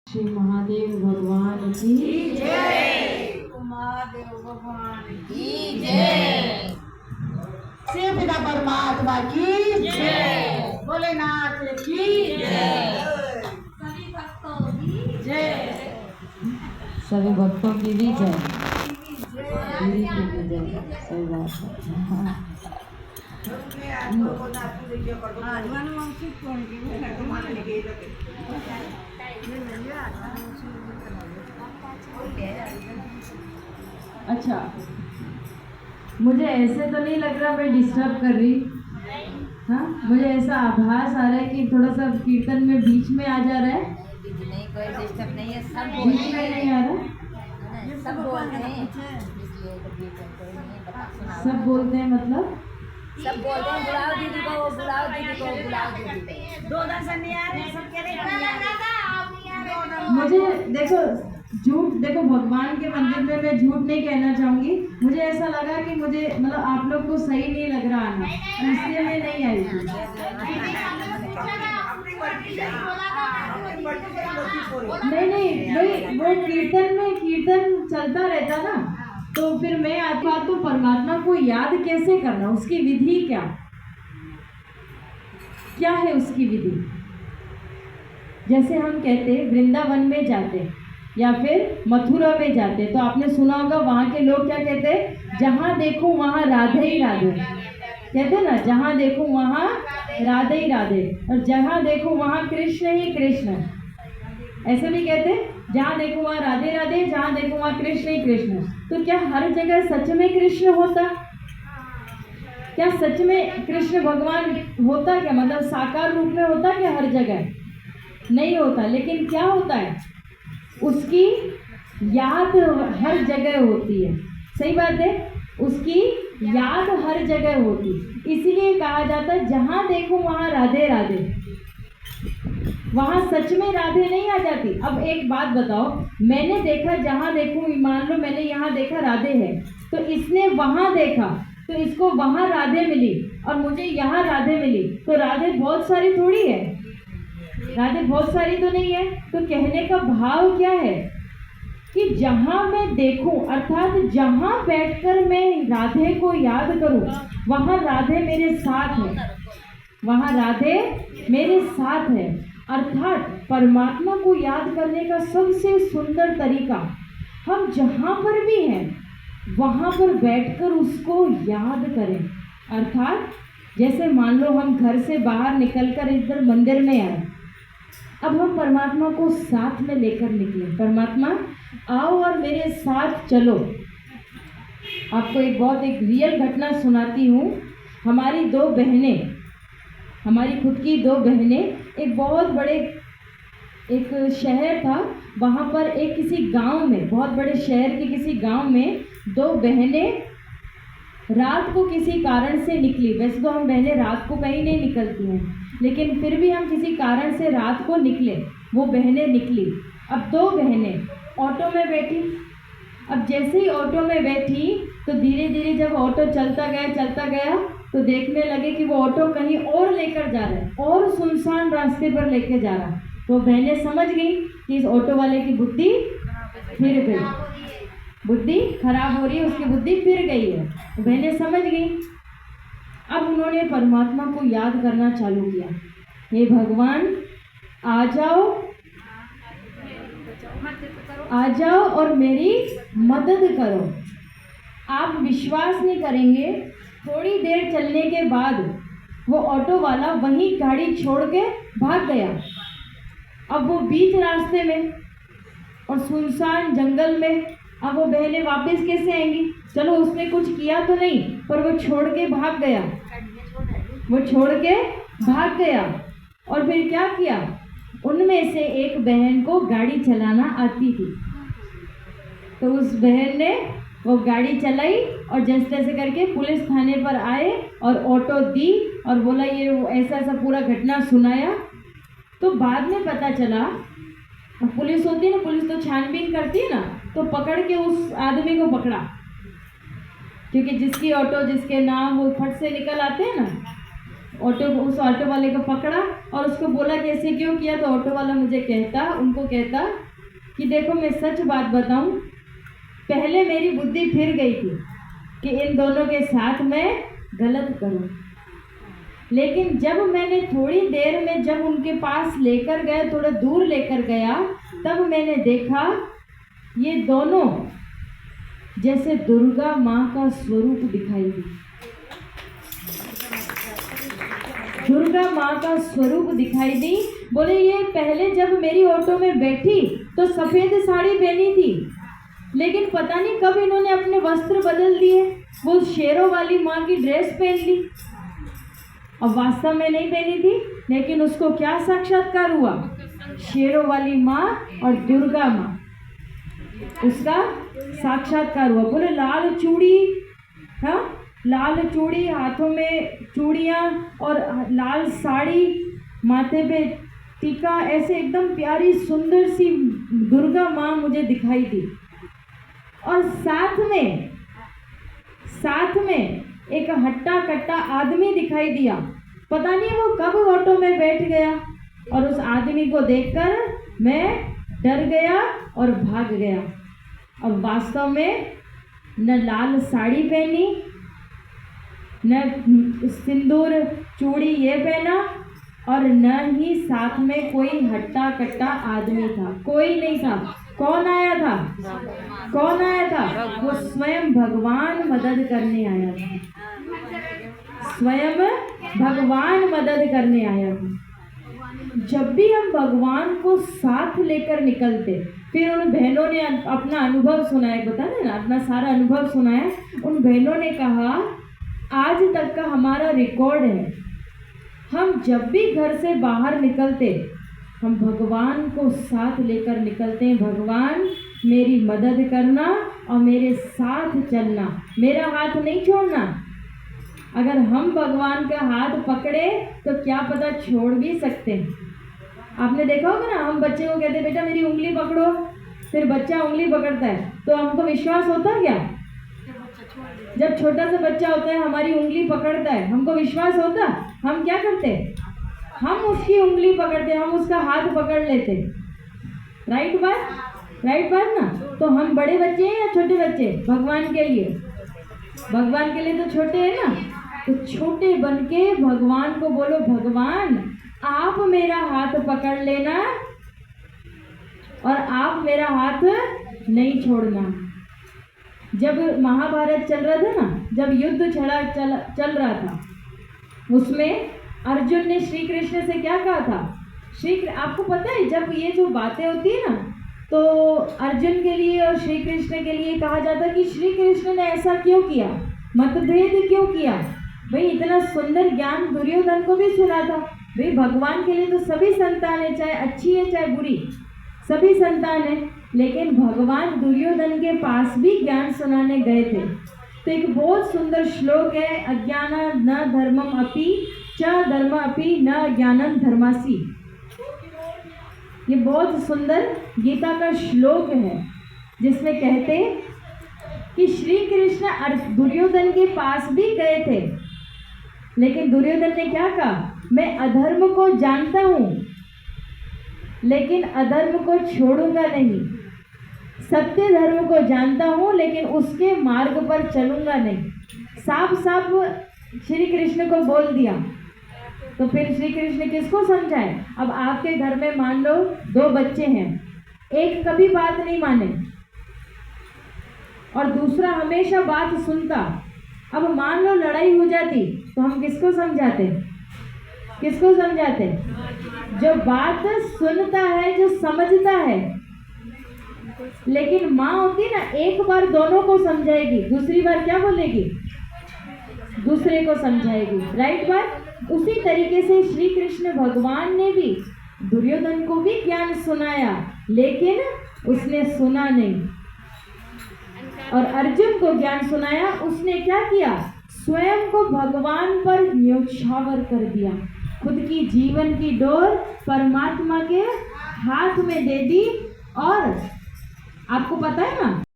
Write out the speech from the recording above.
श्री महादेव भगवान की जय। महादेव भगवान की जय। शिव पिता परमात्मा की जय। भोलेनाथ की जय। सभी भक्तों की जय। सभी भक्तों की भी जय। मेरी की भी जय। सही बात है। अच्छा, मुझे ऐसे तो नहीं लग रहा मैं डिस्टर्ब कर रही। हाँ, मुझे ऐसा आभास आ रहा है कि थोड़ा सा कीर्तन में बीच में आ जा रहा है। नहीं, कोई डिस्टर्ब नहीं है, सब बीच में नहीं आ रहा। सब बोलते हैं, इसलिए तो बीच में कोई नहीं है, बता सुनाओ। सब बोलते हैं मतलब सब बोलते हैं बुलाओ दीदी को, बुलाओ दीदी को, बुलाओ दीदी को। दो दर्शन नहीं आ रहे, सब कह रहे मुझे देखो, झूठ देखो, भगवान के मंदिर में मैं झूठ नहीं कहना चाहूंगी। मुझे ऐसा लगा कि मुझे मतलब आप लोग को सही नहीं लग रहा आना, इसलिए मैं नहीं आई थी। नहीं, वही वो कीर्तन चलता रहता ना, तो फिर मैं आता तो परमात्मा को याद कैसे करना, उसकी विधि क्या है उसकी विधि। जैसे हम कहते वृंदावन में जाते या फिर मथुरा में जाते, तो आपने सुना होगा वहाँ के लोग क्या कहते हैं, जहाँ देखो वहाँ राधे ही राधे कहते ना, जहाँ देखो वहाँ राधे ही राधे, और जहाँ देखो वहाँ कृष्ण ही कृष्ण, ऐसे भी कहते हैं, जहाँ देखो वहाँ राधे राधे, जहाँ देखो वहाँ कृष्ण ही कृष्ण। तो क्या हर जगह सच में कृष्ण होता? क्या सच में कृष्ण भगवान होता? क्या मतलब साकार रूप में होता क्या हर जगह? नहीं होता। लेकिन क्या होता है, उसकी याद हर जगह होती है। सही बात है, उसकी याद हर जगह होती, इसीलिए कहा जाता है जहाँ देखो वहाँ राधे राधे। वहाँ सच में राधे नहीं आ जाती। अब एक बात बताओ, मैंने देखा जहाँ देखूँ, मान लो मैंने यहाँ देखा राधे है, तो इसने वहाँ देखा तो इसको वहाँ राधे मिली, और मुझे यहाँ राधे मिली, तो राधे बहुत सारी थोड़ी है, राधे बहुत सारी तो नहीं है। तो कहने का भाव क्या है कि जहाँ मैं देखूं, अर्थात जहाँ बैठकर मैं राधे को याद करूं, वहाँ राधे मेरे साथ है, वहाँ राधे मेरे साथ है। अर्थात परमात्मा को याद करने का सबसे सुंदर तरीका, हम जहाँ पर भी हैं वहाँ पर बैठकर उसको याद करें। अर्थात जैसे मान लो हम घर से बाहर निकलकर इधर मंदिर में आए, अब हम परमात्मा को साथ में लेकर निकले, परमात्मा आओ और मेरे साथ चलो। आपको एक रियल घटना सुनाती हूँ। हमारी दो बहनें, हमारी खुद की दो बहनें, एक बहुत बड़े एक शहर था, वहाँ पर एक किसी गांव में, बहुत बड़े शहर के किसी गांव में दो बहनें रात को किसी कारण से निकली। वैसे तो हम बहनें रात को कहीं नहीं निकलती हैं, लेकिन फिर भी हम किसी कारण से रात को निकले, वो बहनें निकली। अब दो बहनें ऑटो में बैठी। अब जैसे ही ऑटो में बैठी तो धीरे धीरे जब ऑटो चलता गया तो देखने लगे कि वो ऑटो कहीं और लेकर जा रहा है, और सुनसान रास्ते पर लेकर जा रहा है। तो बहनें समझ गई कि इस ऑटो वाले की बुद्धि फिर गई, बुद्धि खराब हो रही है, उसकी बुद्धि फिर गई है। बहनें समझ गई। अब उन्होंने परमात्मा को याद करना चालू किया, हे भगवान आ जाओ और मेरी मदद करो। आप विश्वास नहीं करेंगे, थोड़ी देर चलने के बाद वो ऑटो वाला वहीं गाड़ी छोड़ के भाग गया। अब वो बीच रास्ते में और सुनसान जंगल में, अब वो बहनें वापस कैसे आएंगी? चलो उसने कुछ किया तो नहीं, पर वो छोड़ के भाग गया। और फिर क्या किया, उनमें से एक बहन को गाड़ी चलाना आती थी, तो उस बहन ने वो गाड़ी चलाई और जैसे तैसे करके पुलिस थाने पर आए और ऑटो दी और बोला ये ऐसा पूरा घटना सुनाया। तो बाद में पता चला, पुलिस होती है ना, पुलिस तो छानबीन करती है ना, तो पकड़ के उस आदमी को पकड़ा, क्योंकि जिसकी ऑटो जिसके नाम वो फट से निकल आते हैं ना, उस ऑटो वाले को पकड़ा और उसको बोला कि ऐसे क्यों किया। तो ऑटो वाला उनको कहता कि देखो मैं सच बात बताऊं, पहले मेरी बुद्धि फिर गई थी कि इन दोनों के साथ मैं गलत करूं, लेकिन जब मैंने थोड़ी देर में जब उनके पास लेकर गया, थोड़ा दूर लेकर गया, तब मैंने देखा ये दोनों जैसे दुर्गा माँ का स्वरूप दिखाई दी। दुर्गा माँ का स्वरूप दिखाई दी। बोले ये पहले जब मेरी ऑटो में बैठी तो सफ़ेद साड़ी पहनी थी, लेकिन पता नहीं कब इन्होंने अपने वस्त्र बदल दिए, वो शेरों वाली माँ की ड्रेस पहन ली। अब वास्तव में नहीं पहनी थी, लेकिन उसको क्या साक्षात्कार हुआ, शेरों वाली माँ और दुर्गा माँ, उसका साक्षात्कार हुआ। बोले लाल चूड़ी, हाँ लाल चूड़ी, हाथों में चूड़ियाँ और लाल साड़ी, माथे पे टीका, ऐसे एकदम प्यारी सुंदर सी दुर्गा माँ मुझे दिखाई दी। और साथ में एक हट्टा कट्टा आदमी दिखाई दिया, पता नहीं वो कब ऑटो में बैठ गया। और उस आदमी को देखकर मैं डर गया और भाग गया। अब वास्तव में न लाल साड़ी पहनी, न सिंदूर चूड़ी ये पहना, और न ही साथ में कोई हट्टा कट्टा आदमी था, कोई नहीं था। कौन आया था? कौन आया था? वो स्वयं भगवान मदद करने आया था, स्वयं भगवान मदद करने आया था। जब भी हम भगवान को साथ लेकर निकलते, फिर उन बहनों ने अपना अनुभव सुनाया, बताया ना, अपना सारा अनुभव सुनाया। उन बहनों ने कहा आज तक का हमारा रिकॉर्ड है, हम जब भी घर से बाहर निकलते हम भगवान को साथ लेकर निकलते हैं। भगवान मेरी मदद करना और मेरे साथ चलना, मेरा हाथ नहीं छोड़ना। अगर हम भगवान का हाथ पकड़े तो क्या पता छोड़ भी सकते हैं। आपने देखा होगा ना, हम बच्चे को कहते बेटा मेरी उंगली पकड़ो, फिर बच्चा उंगली पकड़ता है तो हमको विश्वास होता क्या? जब छोटा सा बच्चा होता है हमारी उंगली पकड़ता है, हमको विश्वास होता? हम क्या करते? हम उसकी उंगली पकड़ते, हम उसका हाथ पकड़ लेते। राइट बात ना। तो हम बड़े बच्चे हैं या छोटे बच्चे? भगवान के लिए तो छोटे हैं ना। तो छोटे बन के भगवान को बोलो, भगवान आप मेरा हाथ पकड़ लेना और आप मेरा हाथ नहीं छोड़ना। जब महाभारत चल रहा था ना, जब युद्ध चल रहा था, उसमें अर्जुन ने श्री कृष्ण से क्या कहा था? आपको पता है जब ये जो बातें होती है ना, तो अर्जुन के लिए और श्री कृष्ण के लिए कहा जाता कि श्री कृष्ण ने ऐसा क्यों किया, मतभेद क्यों किया। भाई इतना सुंदर ज्ञान दुर्योधन को भी सुना था। भाई भगवान के लिए तो सभी संतान है, चाहे अच्छी है चाहे बुरी, सभी संतान है। लेकिन भगवान दुर्योधन के पास भी ज्ञान सुनाने गए थे। तो एक बहुत सुंदर श्लोक है, अज्ञाना न धर्मम अपि च धर्म अपि न अज्ञानम धर्मासी। ये बहुत सुंदर गीता का श्लोक है, जिसमें कहते कि श्री कृष्ण दुर्योधन के पास भी गए थे, लेकिन दुर्योधन ने क्या कहा? मैं अधर्म को जानता हूँ लेकिन अधर्म को छोड़ूंगा नहीं, सत्य धर्म को जानता हूँ लेकिन उसके मार्ग पर चलूंगा नहीं। साफ साफ श्री कृष्ण को बोल दिया। तो फिर श्री कृष्ण किसको समझाए? अब आपके घर में मान लो 2 बच्चे हैं, एक कभी बात नहीं माने और दूसरा हमेशा बात सुनता। अब मान लो लड़ाई हो जाती तो हम किसको समझाते? जो बात सुनता है, जो समझता है। लेकिन माँ होती ना, एक बार दोनों को समझाएगी, दूसरी बार क्या बोलेगी? दूसरे को समझाएगी। राइट बात। उसी तरीके से श्री कृष्ण भगवान ने भी दुर्योधन को भी ज्ञान सुनाया, लेकिन उसने सुना नहीं। और अर्जुन को ज्ञान सुनाया, उसने क्या किया? स्वयं को भगवान पर न्योछावर कर दिया, खुद की जीवन की डोर परमात्मा के हाथ में दे दी। और आपको पता है ना,